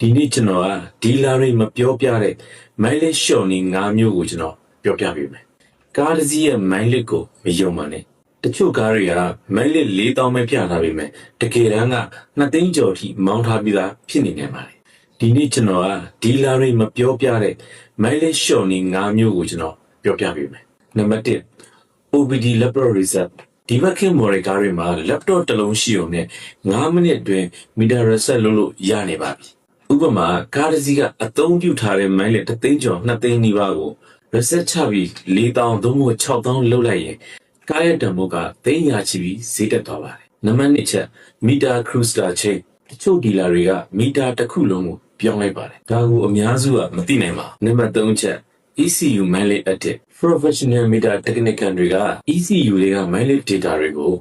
ဒီနေ့ကျွန်တော်ကဒီလာတွေမပြောပြတဲ့မိုင်းလစ်ရှော့နီ၅မျိုးကိုကျွန်တော်ပြောပြပေးမယ်ကားတစ်စီးရဲ့မိုင်းလစ်ကိုမယုံပါနဲ့တချို့ကားတွေကမိုင်းလစ်4000ပဲပြထားပေမဲ့တကယ်တမ်းက2သိန်းကျော်ထိမောင်းထားပြီးသားဖြစ်နေနိုင်ပါတယ်ဒီနေ့ကျွန်တော်ကဒီလာတွေမပြောပြတဲ့မိုင်းလစ်ရှော့နီ၅မျိုးကိုကျွန်တော်ပြောပြပေးမယ်နံပါတ်1 OBD laptop reset ဒီဘက်ခင်မော်ရီကားတွေမှာ laptop တစ်လုံးရှိုံနဲ့9မိနစ်အတွင်း meter reset လုပ်လို့ရနေပါပြီဥပမာကားတစ်စီးကအသုံးပြုထားတဲ့မိုင်းလစ်3သိန်းကျော်2သိန်းနီးပါးကို reset ချပြီး4000သို့မဟုတ်6000လုပ်လိုက်ရင်ကားရဲ့တန်ဖိုးကသိန်းရာချီပြီးဈေးတက်သွားပါတယ်နံပါတ်2ချက် meter cruiser chain တချို့ဒီလာတွေကမီတာတစ်ခုလုံးကိုပြောင်းလိုက်ပါတယ်ဒါကိုအများစုကမသိနိုင်ပါဘူးနံပါတ်3ချက် ECU mileage edit professional meter technician တွေက ECU တွေက mileage data တွေကို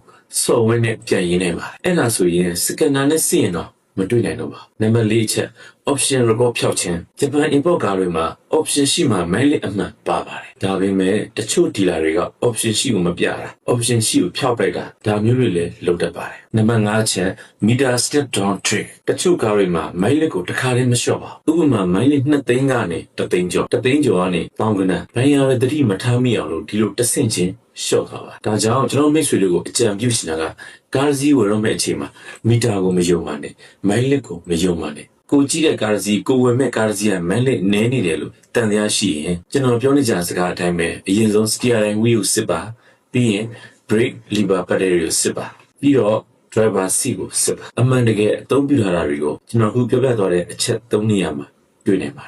စော်ဝဲနဲ့ပြန်ရင်းနေပါတယ်အဲ့ဒါဆိုရင် scanner နဲ့စစ်ရင်တော့မတွေ့နိုင်တော့ပါဘူးနံပါတ်4ချက် option record ဖြောက်ခြင်းဂျပန် import ကားတွေမှာ option ရှိမှ mileage အမှန်ပါပါတယ်ဒါပေမဲ့တချို့ dealer တွေက option ရှိကိုမပြတာ option ရှိကိုဖျောက်လိုက်တာဒါမျိုးတွေလည်းလုပ်တတ်ပါတယ်နံပါတ်5ချက် meter step down trick တချို့ကားတွေမှာ mileage ကိုတစ်ခါတည်းမလျှော့ပါဘူးဥပမာ mileage 2သိန်းကနေ3သိန်းကျော်3သိန်းကျော်ကနေပေါင်ကနန်ဘိုင်ယာရဲ့တတိမထားမိအောင်လို့ဒီလိုတဆင့်ချင်းရှော့သွားပါဒါကြောင့်ကျွန်တော်မိတ်ဆွေတွေကိုအကြံပြုရှင်တာကကားစီးဝယ်တော့မယ့်အချိန်မှာမီတာကိုမယုံပါနဲ့မိုင်းလစ်ကိုမယုံပါနဲ့ကိုကြည့်တဲ့ကားစီးကိုဝယ်မဲ့ကားစီးကမိုင်းလစ်နည်းနေတယ်လို့တန်တရားရှိရင်ကျွန်တော်ပြောနေကြစကားအတိုင်းပဲအရင်ဆုံး steering wheel ကိုစစ်ပါပြီးရင် brake lever pedal ကိုစစ်ပါပြီးတော့ driver seat ကိုစစ်ပါအမှန်တကယ်အသုံးပြုထားတာတွေကိုကျွန်တော်ခုပြောပြသွားတဲ့အချက်3နေရာမှာတွေ့နိုင်ပါတယ်